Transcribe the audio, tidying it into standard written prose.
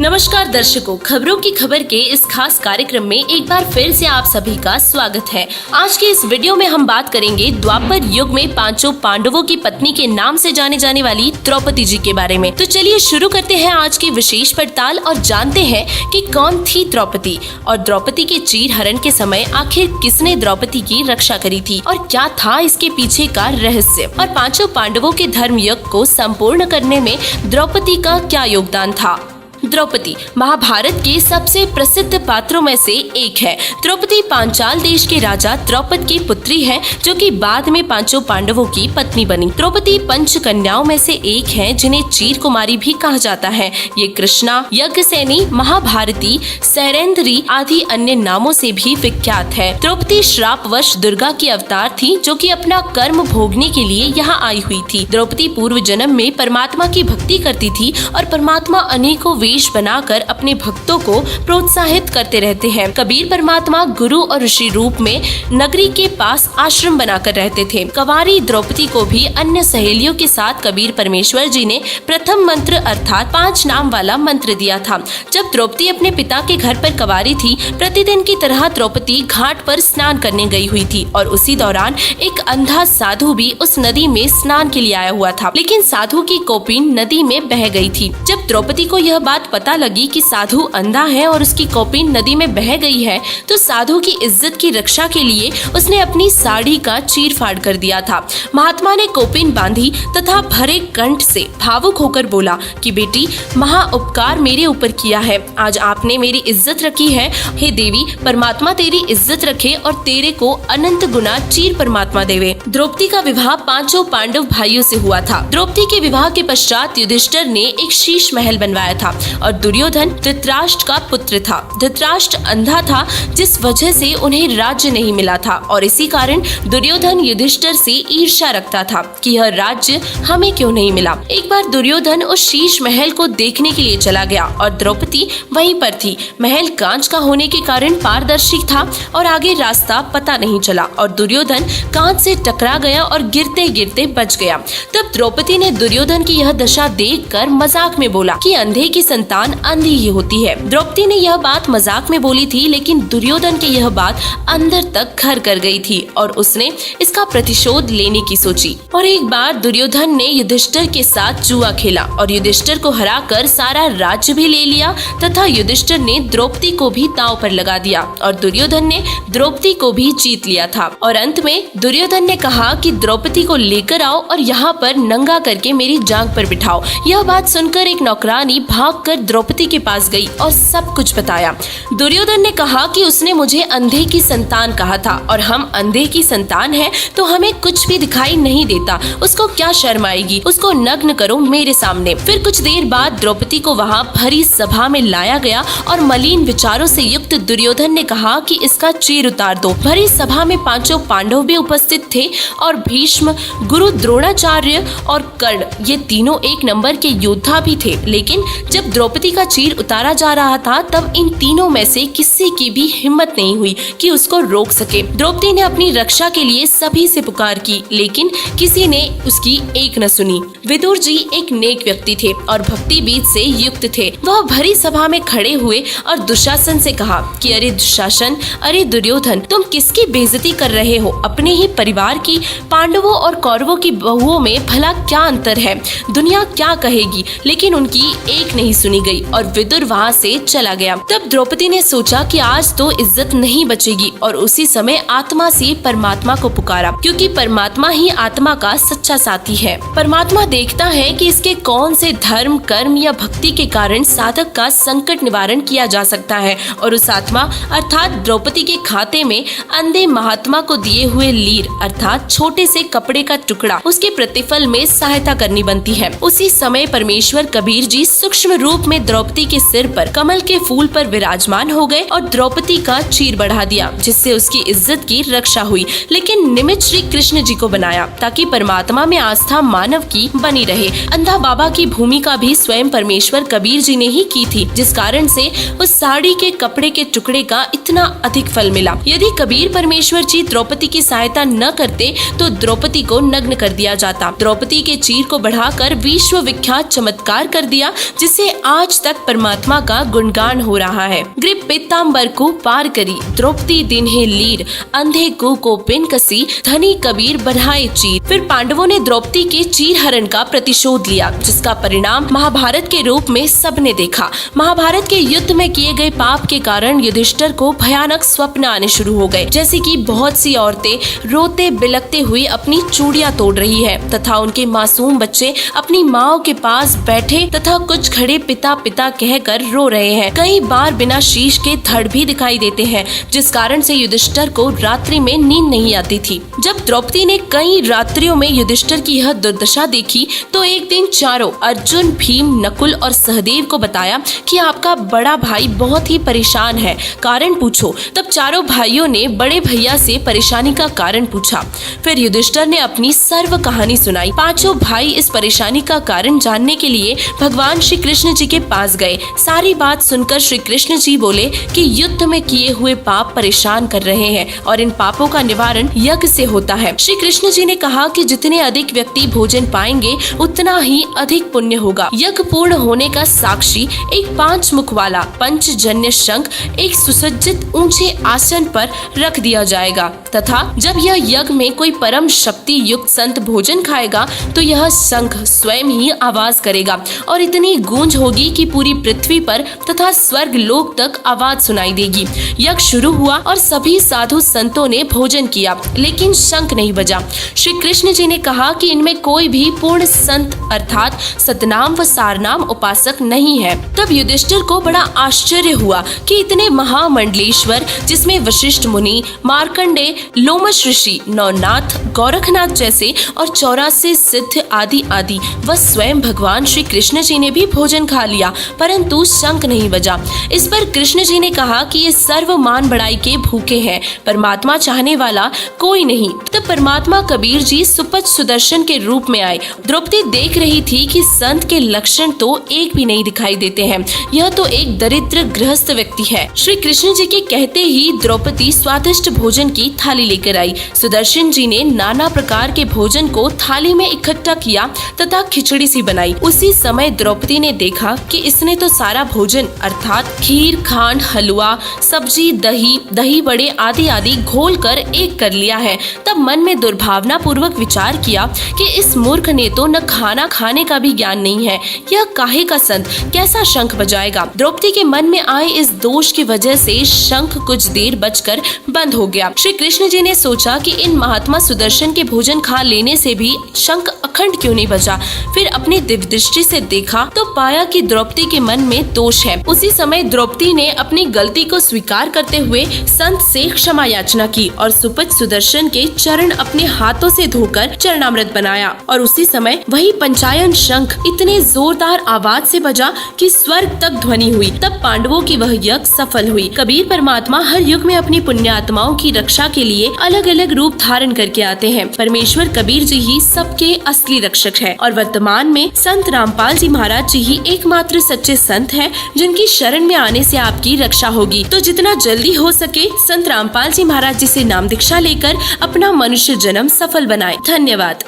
नमस्कार दर्शकों, खबरों की खबर के इस खास कार्यक्रम में एक बार फिर से आप सभी का स्वागत है। आज के इस वीडियो में हम बात करेंगे द्वापर युग में पांचों पांडवों की पत्नी के नाम से जाने जाने वाली द्रौपदी जी के बारे में। तो चलिए शुरू करते हैं आज की विशेष पड़ताल और जानते हैं कि कौन थी द्रौपदी और द्रौपदी के चीर हरण के समय आखिर किसने द्रौपदी की रक्षा करी थी और क्या था इसके पीछे का रहस्य, और पांचों पांडवों के धर्म यज्ञ को संपूर्ण करने में द्रौपदी का क्या योगदान था। द्रौपदी महाभारत के सबसे प्रसिद्ध पात्रों में से एक है। द्रौपदी पांचाल देश के राजा द्रौपद की पुत्री है, जो कि बाद में पांचों पांडवों की पत्नी बनी। द्रौपदी पंच कन्याओं में से एक है, जिन्हें चीर कुमारी भी कहा जाता है। ये कृष्णा, यज्ञसेनी, महाभारती, सैरेंद्री आदि अन्य नामों से भी विख्यात है। द्रौपदी श्रापवश दुर्गा की अवतार थी, जो कि अपना कर्म भोगने के लिए यहाँ आई हुई थी। द्रौपदी पूर्व जन्म में परमात्मा की भक्ति करती थी और परमात्मा अनेकों वेश बनाकर अपने भक्तों को प्रोत्साहित करते रहते हैं। कबीर परमात्मा गुरु और ऋषि रूप में नगरी के पास आश्रम बनाकर रहते थे। कंवारी द्रौपदी को भी अन्य सहेलियों के साथ कबीर परमेश्वर जी ने प्रथम मंत्र अर्थात 5 नाम वाला मंत्र दिया था। जब द्रौपदी अपने पिता के घर पर कंवारी थी, प्रतिदिन की तरह द्रौपदी घाट पर स्नान करने गई हुई थी और उसी दौरान एक अंधा साधु भी उस नदी में स्नान के लिए आया हुआ था, लेकिन साधु की कौपीन नदी में बह गई थी। जब द्रौपदी को यह बात पता लगी कि साधु अंधा है और उसकी कौपीन नदी में बह गई है, तो साधु की इज्जत की रक्षा के लिए उसने अपनी साड़ी का चीर फाड़ कर दिया था। महात्मा ने कौपीन बांधी तथा भरे कंठ से भावुक होकर बोला कि बेटी, महा उपकार मेरे ऊपर किया है, आज आपने मेरी इज्जत रखी है। हे देवी, परमात्मा तेरी इज्जत रखे और तेरे को अनंत गुना चीर परमात्मा देवे। द्रौपदी का विवाह पांचों पांडव भाइयों से हुआ था। द्रौपदी के विवाह के पश्चात युधिष्ठिर ने एक शीश महल बनवाया था और दुर्योधन धृतराष्ट्र का पुत्र था। धृतराष्ट्र अंधा था, जिस वजह से उन्हें राज्य नहीं मिला था और इसी कारण दुर्योधन युधिष्ठिर से ईर्ष्या रखता था कि यह राज्य हमें क्यों नहीं मिला। एक बार दुर्योधन उस शीश महल को देखने के लिए चला गया और द्रौपदी वहीं पर थी। महल कांच का होने के कारण पारदर्शी था और आगे रास्ता पता नहीं चला और दुर्योधन कांच से टकरा गया और गिरते गिरते बच गया। तब द्रौपदी ने दुर्योधन की यह दशा देखकर मजाक में बोला कि अंधे की संतान अंधी ही होती है। द्रौपदी ने यह बात मजाक में बोली थी, लेकिन दुर्योधन की यह बात अंदर तक घर कर गई थी और उसने इसका प्रतिशोध लेने की सोची। और एक बार दुर्योधन ने युधिष्ठिर के साथ जुआ खेला और युधिष्ठिर को हराकर सारा राज्य भी ले लिया तथा युधिष्ठिर ने द्रौपदी को भी दांव पर लगा दिया और दुर्योधन ने द्रौपदी को भी जीत लिया था। और अंत में दुर्योधन ने कहा कि द्रौपदी को लेकर आओ और यहाँ पर नंगा करके मेरी जांघ पर बिठाओ। यह बात सुनकर एक नौकरानी भागकर द्रौपदी के पास गई और सब कुछ बताया। दुर्योधन ने कहा कि उसने मुझे अंधे की संतान कहा था और हम अंधे की संतान हैं, तो हमें कुछ भी दिखाई नहीं देता, उसको क्या शर्म आएगी, उसको नग्न करो मेरे सामने। फिर कुछ देर बाद द्रौपदी को वहाँ भरी सभा में लाया गया और मलिन विचारों से युक्त दुर्योधन ने कहा कि इसका चीर उतार दो। भरी सभा में पांचों पांडव भी उपस्थित थे और भीष्म, गुरु द्रोणाचार्य और कर्ण, ये तीनों एक नंबर के योद्धा भी थे। लेकिन जब द्रौपदी का चीर उतारा जा रहा था, तब इन तीनों में से किसी की भी हिम्मत नहीं हुई कि उसको रोक सके। द्रौपदी ने अपनी रक्षा के लिए सभी से पुकार की, लेकिन किसी ने उसकी एक न सुनी। विदुर जी एक नेक व्यक्ति थे और भक्ति बीज से युक्त थे। वह भरी सभा में खड़े हुए और दुशासन से कहा कि अरे दुशासन, अरे दुर्योधन, तुम किसकी बेइज्जती कर रहे हो? अपने ही परिवार की, पांडवों और कौरवों की बहुओं में भला क्या अंतर है? दुनिया क्या कहेगी? लेकिन उनकी एक नहीं सुनी गई और विदुर वहाँ से चला गया। तब द्रौपदी ने सोचा कि आज तो इज्जत नहीं बचेगी और उसी समय आत्मा से परमात्मा को पुकारा, क्योंकि परमात्मा ही आत्मा का सच्चा साथी है। परमात्मा देखता है कि इसके कौन से धर्म, कर्म या भक्ति के कारण साधक का संकट निवारण किया जा सकता है और उस आत्मा अर्थात द्रौपदी के खाते में अंधे महात्मा को दिए हुए लीर अर्थात छोटे से कपड़े का टुकड़ा उसके प्रतिफल में सहायता करनी बनती है। उसी समय परमेश्वर कबीर जी सूक्ष्म रूप में द्रौपदी के सिर पर कमल के फूल पर विराजमान हो गए और द्रौपदी का चीर बढ़ा दिया, जिससे उसकी इज्जत की रक्षा हुई। लेकिन निमित्त श्री कृष्ण जी को बनाया ताकि परमात्मा में आस्था मानव की बनी रहे। अंधा बाबा की भूमिका भी स्वयं परमेश्वर कबीर जी ने ही की थी, जिस कारण से उस साड़ी के कपड़े के टुकड़े का इतना अधिक फल मिला। यदि कबीर परमेश्वर जी द्रौपदी की सहायता न करते तो द्रौपदी को नग्न कर दिया जाता। द्रौपदी के चीर को बढ़ाकर विश्व विख्यात चमत्कार कर दिया, जिससे आज तक परमात्मा का गुणगान हो रहा है। गृह पीताम्बर को पार करी, द्रौपदी दिन्हे लीर, अंधे को पिन कसी, धनी कबीर बढ़ाए चीर। फिर पांडवों ने द्रौपदी के चीर हरण का प्रतिशोध लिया, जिसका परिणाम महाभारत के रूप में सबने देखा। महाभारत के युद्ध में किए गए पाप के कारण युधिष्ठिर को भयानक स्वप्न आने शुरू हो गए, जैसे कि बहुत सी औरतें रोते बिलखते हुए अपनी चूड़ियां तोड़ रही है तथा उनके मासूम बच्चे अपनी माँ के पास बैठे तथा कुछ खड़े पिता पिता कहकर रो रहे हैं। कई बार बिना शीश के धड़ भी दिखाई देते हैं, जिस कारण से युधिष्ठिर को रात्रि में नींद नहीं आती थी। जब द्रौपदी ने कई रात्रियों में युधिष्ठिर की यह दुर्दशा देखी तो एक दिन चारों अर्जुन, भीम, नकुल और सहदेव को बताया कि आपका बड़ा भाई बहुत ही परेशान है, कारण पूछो। तब चारों भाइयों ने बड़े भैया से परेशानी का कारण पूछा। फिर युधिष्ठिर ने अपनी सर्व कहानी सुनाई। पांचों भाई इस परेशानी का कारण जानने के लिए भगवान श्री कृष्ण जी के पास गए। सारी बात सुनकर श्री कृष्ण जी बोले कि युद्ध में किए हुए पाप परेशान कर रहे हैं और इन पापों का निवारण यज्ञ से होता है। श्री कृष्ण जी ने कहा कि जितने अधिक व्यक्ति भोजन पाएंगे उतना ही अधिक पुण्य होगा। यज्ञ पूर्ण होने का साक्षी एक 5 मुख वाला पंचजन्य शंख एक सुसज्जित ऊंचे आसन पर रख दिया जाएगा तथा जब यह यज्ञ में कोई परम शक्ति युक्त संत भोजन खाएगा तो यह शंख स्वयं ही आवाज करेगा और इतनी गूंज होगी कि पूरी पृथ्वी पर तथा स्वर्ग लोक तक आवाज सुनाई देगी। यज्ञ शुरू हुआ और सभी साधु संतों ने भोजन किया, लेकिन शंख नहीं बजा। श्री कृष्ण जी ने कहा कि इनमें कोई भी पूर्ण संत अर्थात सतनाम व सारनाम उपासक नहीं है। तब युधिष्ठिर को बड़ा आश्चर्य हुआ कि इतने महामंडलेश्वर, जिसमें वशिष्ठ मुनि, मार्कंडेय, लोमश ऋषि, नवनाथ, गोरखनाथ जैसे और 84 सिद्ध आदि आदि व स्वयं भगवान श्री कृष्ण जी ने भी भोजन खा लिया, परंतु शंख नहीं बजा। इस पर कृष्ण जी ने कहा कि ये सर्व मान बढ़ाई के भूखे हैं, परमात्मा चाहने वाला कोई नहीं। तब परमात्मा कबीर जी सुपथ सुदर्शन के रूप में आए। द्रौपदी देख रही थी कि संत के लक्षण तो एक भी नहीं दिखाई देते हैं, यह तो एक दरिद्र गृहस्थ व्यक्ति है। श्री कृष्ण जी के कहते ही द्रौपदी स्वादिष्ट भोजन की थाली लेकर आई। सुदर्शन जी ने नाना प्रकार के भोजन को थाली में इकट्ठा किया तथा खिचड़ी सी बनाई। उसी समय द्रौपदी ने देखा कि इसने तो सारा भोजन अर्थात खीर, खांड, हलवा, सब्जी, दही, दही बड़े आदि आदि घोल कर एक कर लिया है। तब मन में दुर्भावना पूर्वक विचार किया कि इस मूर्ख ने तो न खाना खाने का भी ज्ञान नहीं है, यह काहे का संत कैसा शंख बजाएगा। द्रौपदी के मन में आए इस दोष की वजह से शंख कुछ देर बजकर बंद हो गया। श्री कृष्ण जी ने सोचा कि इन महात्मा सुदर्शन के भोजन खा लेने से भी शंख अखंड क्यों नहीं बजा। फिर अपनी दिव्य दृष्टि से देखा तो पाया कि द्रौपदी के मन में दोष है। उसी समय द्रौपदी ने अपनी गलती को स्वीकार करते हुए संत से क्षमा याचना की और सुपथ सुदर्शन के चरण अपने हाथों से धोकर चरणामृत बनाया और उसी समय वही पंचायन शंख इतने जोरदार आवाज से बजा कि स्वर्ग तक ध्वनि हुई। तब पांडवों की वह यज्ञ सफल हुई। कबीर परमात्मा हर युग में अपनी पुण्य आत्माओं की रक्षा के लिए अलग अलग रूप धारण करके आते हैं। परमेश्वर कबीर जी ही सबके असली रक्षक है और वर्तमान में संत रामपाल जी महाराज जी ही एकमात्र सच्चे संत हैं जिनकी शरण में आने से आपकी रक्षा होगी। तो जितना जल्दी हो सके संत रामपाल जी महाराज जी से नाम दीक्षा लेकर अपना मनुष्य जन्म सफल बनाएं। धन्यवाद।